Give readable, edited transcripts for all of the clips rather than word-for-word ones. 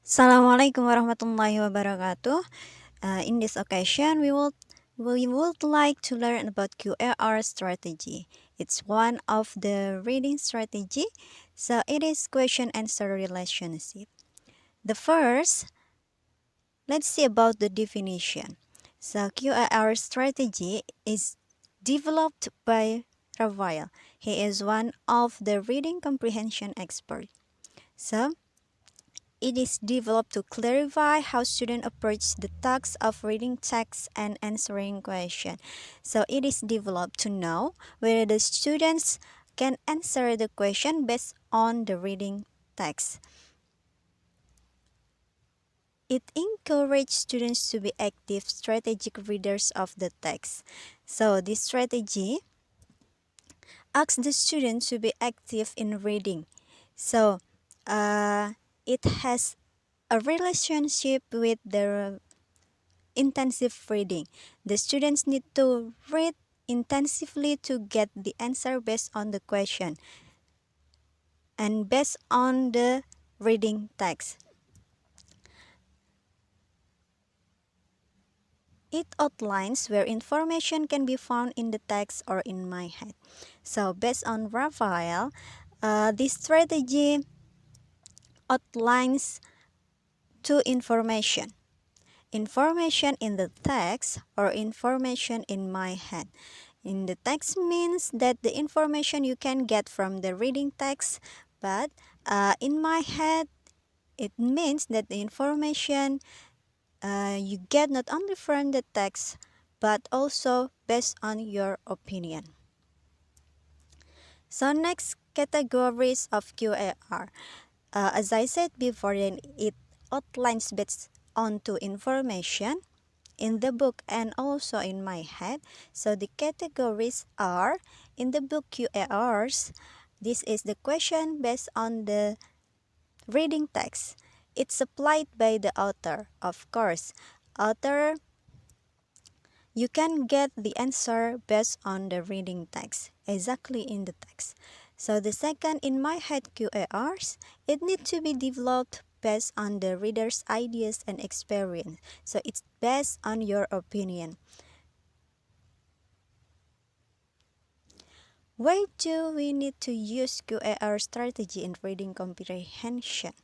Assalamualaikum warahmatullahi wabarakatuh. In this occasion, we would like to learn about QAR strategy. It's one of the reading strategy, so it is question answer relationship. The first, let's see about the definition. So QAR strategy is developed by Rafael. He is one of the reading comprehension expert. So it is developed to clarify how students approach the task of reading text and answering questions. So it is developed to know whether the students can answer the question based on the reading text. It encourages students to be active, strategic readers of the text. So this strategy asks the students to be active in reading. So it has a relationship with the intensive reading. The students need to read intensively to get the answer based on the question and based on the reading text. It outlines where information can be found in the text or in my head. So based on Raphael, this strategy outlines two information. Information in the text or information in my head. In the text means that the information you can get from the reading text, but in my head, it means that the information you get not only from the text, but also based on your opinion. So next categories of QAR. As I said before, then it outlines based on to information in the book and also in my head. So the categories are in the book QARs. This is the question based on the reading text. It's supplied by the author, of course. Author, you can get the answer based on the reading text, exactly in the text. So the second in my head QARs, it needs to be developed based on the reader's ideas and experience. So it's based on your opinion. Why do we need to use QAR strategy in reading comprehension?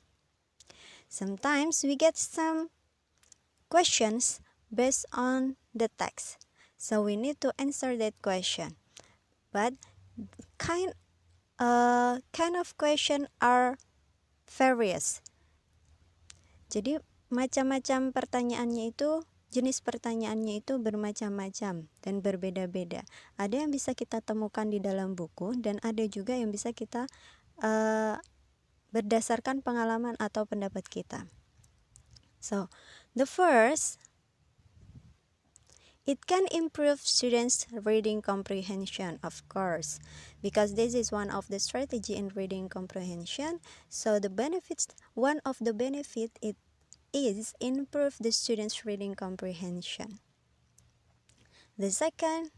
Sometimes we get some questions based on the text. So we need to answer that question. But kind of question are various. Jadi macam-macam pertanyaannya itu, jenis pertanyaannya itu bermacam-macam dan berbeda-beda. Ada yang bisa kita temukan di dalam buku dan ada juga yang bisa kita berdasarkan pengalaman atau pendapat kita. So, the first, it can improve students' reading comprehension, of course, because this is one of the strategy in reading comprehension. So the benefits, one of the benefit it is improve the students' reading comprehension. The second,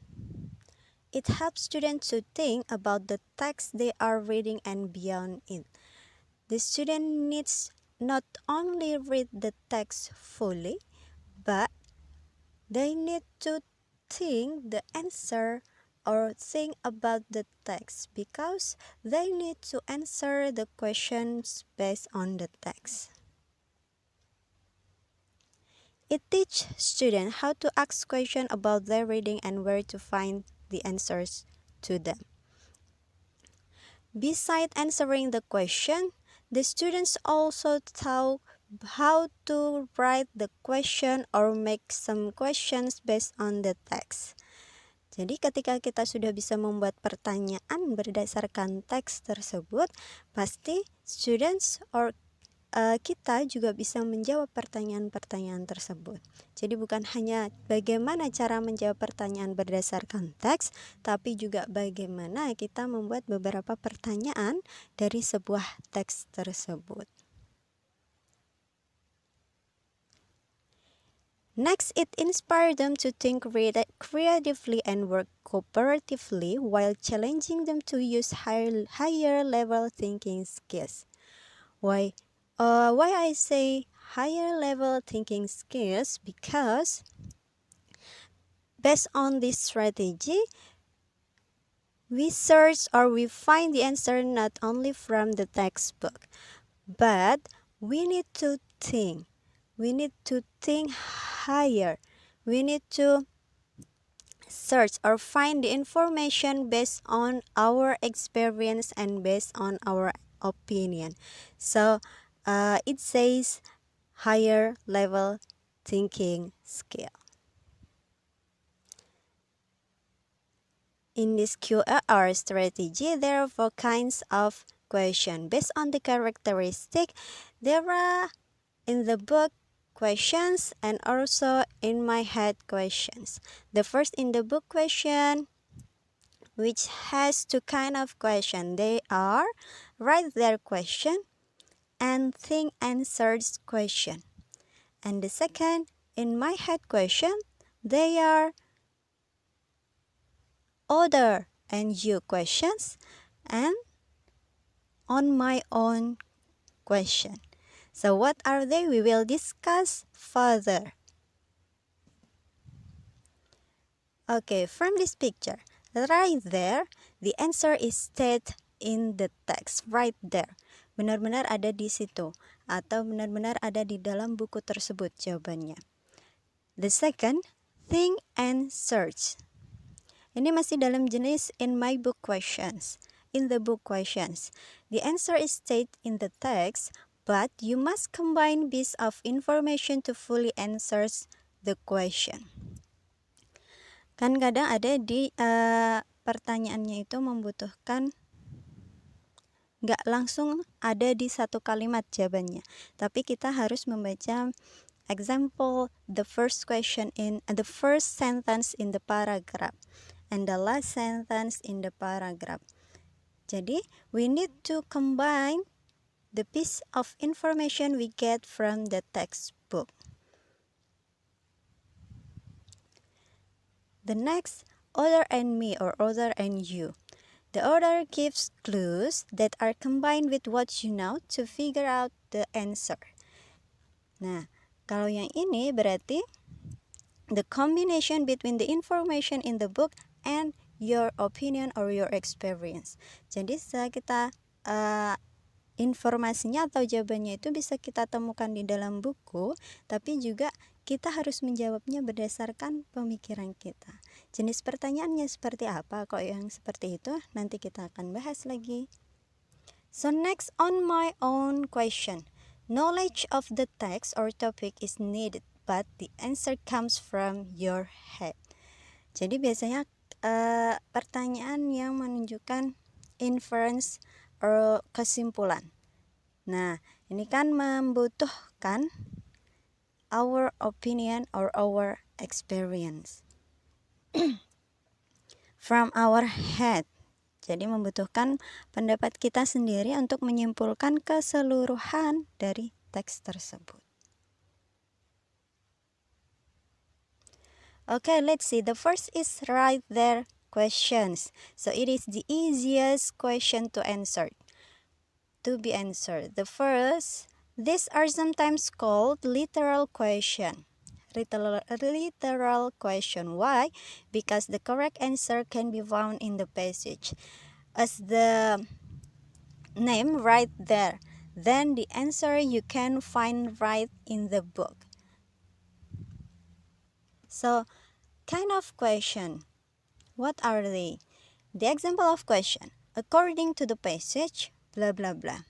it helps students to think about the text they are reading and beyond it. The student needs not only read the text fully, but they need to think the answer or think about the text because they need to answer the questions based on the text. It teaches students how to ask questions about their reading and where to find the answers to them. Besides answering the question, the students also taught how to write the question or make some questions based on the text. Jadi ketika kita sudah bisa membuat pertanyaan berdasarkan teks tersebut, pasti students or kita juga bisa menjawab pertanyaan-pertanyaan tersebut. Jadi bukan hanya bagaimana cara menjawab pertanyaan berdasarkan teks, tapi juga bagaimana kita membuat beberapa pertanyaan dari sebuah teks tersebut. Next, it inspired them to think creatively and work cooperatively while challenging them to use higher level thinking skills. Why I say higher level thinking skills because based on this strategy, we search or we find the answer not only from the textbook, but we need to think. We need to think higher. We need to search or find the information based on our experience and based on our opinion. So it says higher level thinking skill. In this QAR strategy, there are four kinds of question. Based on the characteristic, there are in the book questions and also in my head questions. The first in the book question, which has two kind of question. They are write their question and think and search question. And the second in my head question, they are other and you questions and on my own question. So what are they? We will discuss further. Okay, from this picture, right there, the answer is stated in the text right there. Benar-benar ada di situ atau benar-benar ada di dalam buku tersebut jawabannya. The second, think and search. Ini masih dalam jenis in my book questions. In the book questions, the answer is stated in the text, but you must combine bits of information to fully answer the question. Kan kadang ada di pertanyaannya itu membutuhkan nggak langsung ada di satu kalimat jawabannya, tapi kita harus membaca example the first question in the first sentence in the paragraph and the last sentence in the paragraph. Jadi we need to combine the piece of information we get from the textbook. The next, other and me or other and you. The order gives clues that are combined with what you know to figure out the answer. Nah, kalau yang ini berarti the combination between the information in the book and your opinion or your experience. Jadi setelah kita informasinya atau jawabannya itu bisa kita temukan di dalam buku, tapi juga kita harus menjawabnya berdasarkan pemikiran kita. Jenis pertanyaannya seperti apa? Kok yang seperti itu? Nanti kita akan bahas lagi. So next on my own question. Knowledge of the text or topic is needed, but the answer comes from your head. Jadi biasanya pertanyaan yang menunjukkan inference atau kesimpulan. Nah, ini kan membutuhkan our opinion or our experience from our head. Jadi membutuhkan pendapat kita sendiri untuk menyimpulkan keseluruhan dari teks tersebut. Okay, let's see. The first is write their questions. So it is the easiest question to answer. To be answered. The first, these are sometimes called literal question. Literal question. Why? Because the correct answer can be found in the passage. As the name right there, then the answer you can find right in the book. So, kind of question. What are they? The example of question. According to the passage, blah blah blah.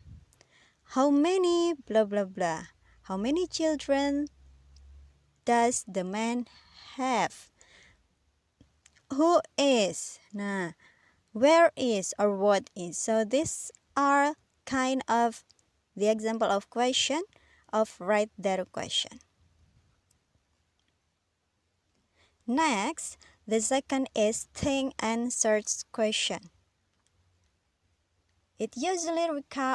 How many blah blah blah? How many children does the man have? Who is? Nah, where is or what is? So these are kind of the example of question of write their question. Next, the second is think and search question. It usually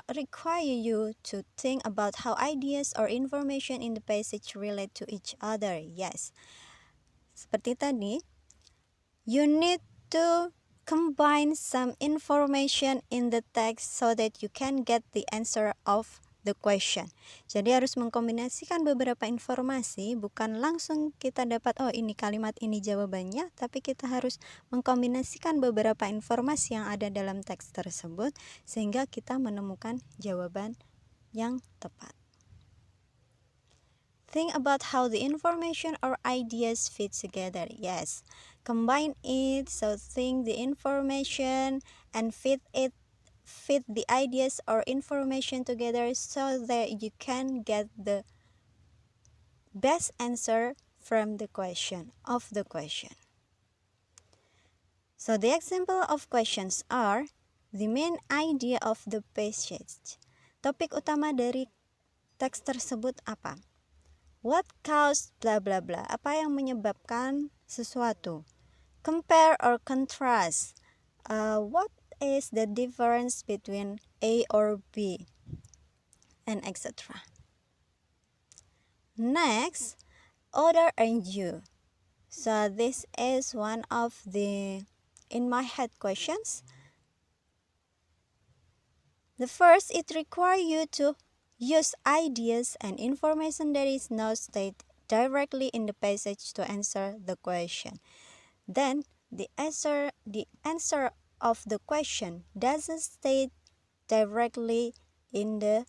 require you to think about how ideas or information in the passage relate to each other. Yes, seperti tadi, you need to combine some information in the text so that you can get the answer of the question. Jadi harus mengkombinasikan beberapa informasi, bukan langsung kita dapat oh ini kalimat ini jawabannya, tapi kita harus mengkombinasikan beberapa informasi yang ada dalam teks tersebut sehingga kita menemukan jawaban yang tepat. Think about how the information or ideas fit together. Yes, combine it. So think the information and fit the ideas or information together so that you can get the best answer from the question. So the example of questions are the main idea of the passage. Topik utama dari teks tersebut apa? What caused blah blah blah? Apa yang menyebabkan sesuatu? Compare or contrast. What is the difference between A or B? And etc. Next, other and you. So this is one of the in my head questions. The first, it requires you to use ideas and information that is not stated directly in the passage to answer the question. Then the answer of the question doesn't state directly in the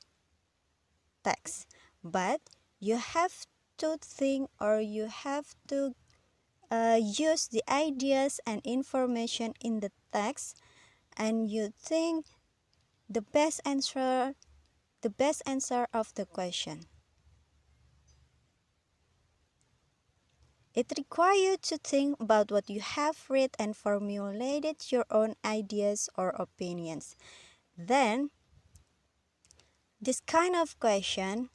text, but you have to think or you have to use the ideas and information in the text, and you think the best answer of the question. It requires you to think about what you have read and formulated your own ideas or opinions. Then, this kind of question,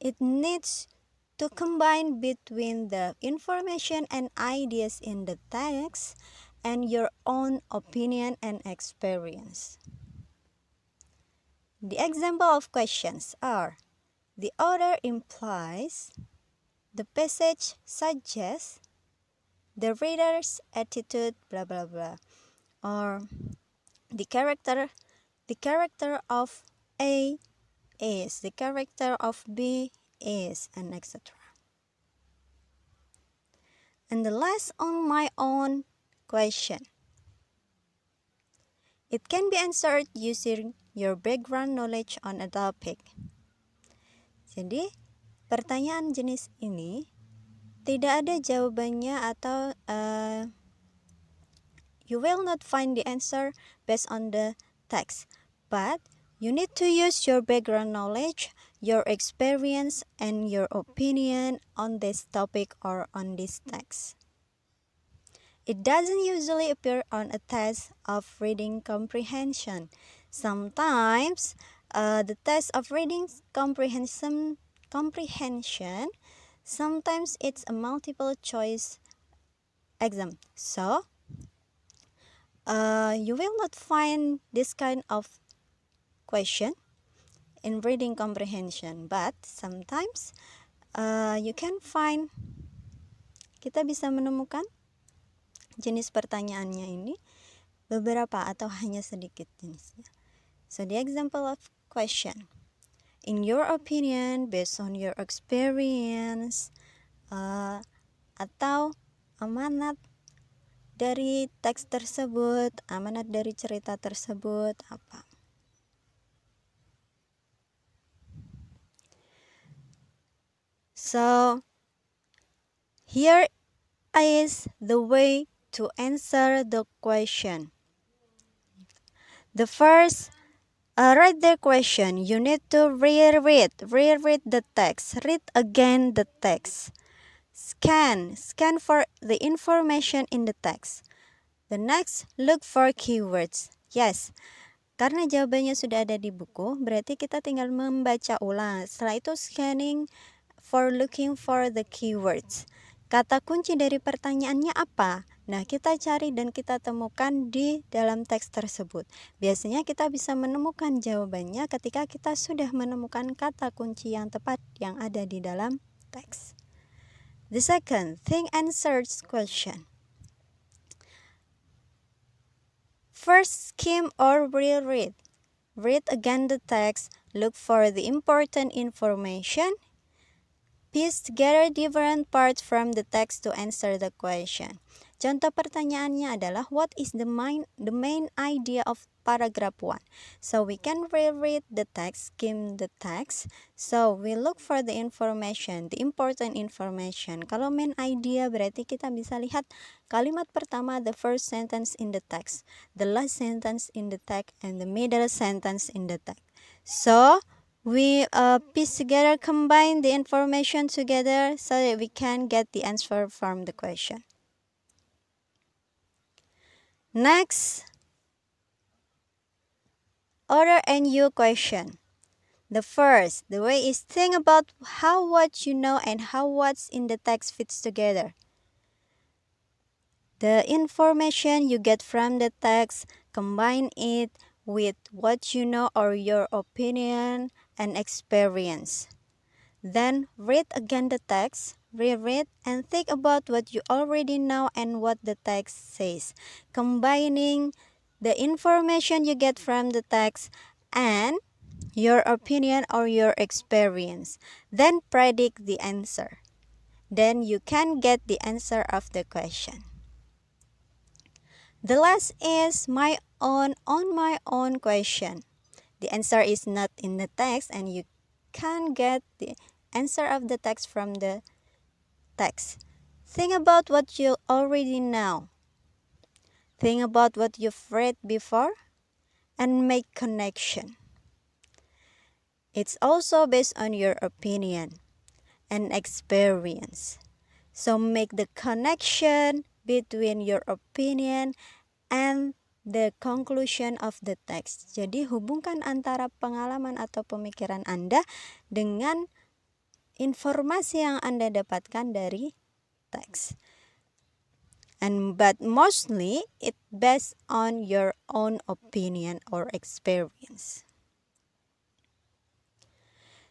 it needs to combine between the information and ideas in the text and your own opinion and experience. The example of questions are: the author implies, the passage suggests, the reader's attitude, blah blah blah, or the character of A is, the character of B is, and etc. And the last on my own question. It can be answered using your background knowledge on a topic. Jadi, pertanyaan jenis ini tidak ada jawabannya atau you will not find the answer based on the text. But you need to use your background knowledge, your experience, and your opinion on this topic or on this text. It doesn't usually appear on a test of reading comprehension. Sometimes the test of reading comprehension, sometimes it's a multiple choice exam. So you will not find this kind of question in reading comprehension, but sometimes you can find, kita bisa menemukan jenis pertanyaannya ini beberapa atau hanya sedikit jenisnya. So the example of question, in your opinion, based on your experience, atau amanat dari teks tersebut, amanat dari cerita tersebut apa. So here is the way to answer the question. The first, write the question. You need to reread the text. Read again the text. Scan for the information in the text. The next, look for keywords. Yes, karena jawabannya sudah ada di buku, berarti kita tinggal membaca ulang. Setelah itu scanning for looking for the keywords. Kata kunci dari pertanyaannya apa? Nah, kita cari dan kita temukan di dalam teks tersebut. Biasanya kita bisa menemukan jawabannya ketika kita sudah menemukan kata kunci yang tepat yang ada di dalam teks. The second, think and search question. First, skim or reread. read again the text, look for the important information, piece together different parts from the text to answer the question. Contoh pertanyaannya adalah what is the main idea of paragraph 1? So we can reread the text, skim the text. So we look for the information, the important information. Kalau main idea berarti kita bisa lihat kalimat pertama, the first sentence in the text, the last sentence in the text, and the middle sentence in the text. So we piece together, combine the information together so that we can get the answer from the question. Next, order and you question. The first, the way is think about how what you know and how what's in the text fits together. The information you get from the text, combine it with what you know or your opinion and experience. Then read again the text, reread, and think about what you already know and what the text says, combining the information you get from the text and your opinion or your experience. Then predict the answer. Then you can get the answer of the question. The last is on my own question. The answer is not in the text and you can get the answer of the text from the text. Think about what you already know. Think about what you've read before and make connection. It's also based on your opinion and experience. So make the connection between your opinion and the conclusion of the text. Jadi hubungkan antara pengalaman atau pemikiran Anda dengan informasi yang Anda dapatkan dari teks. But mostly it based on your own opinion or experience.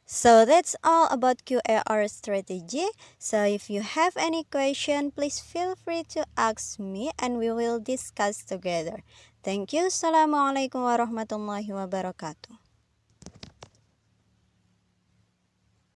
So that's all about QAR strategy. So if you have any question, please feel free to ask me and we will discuss together. Thank you. Assalamualaikum warahmatullahi wabarakatuh.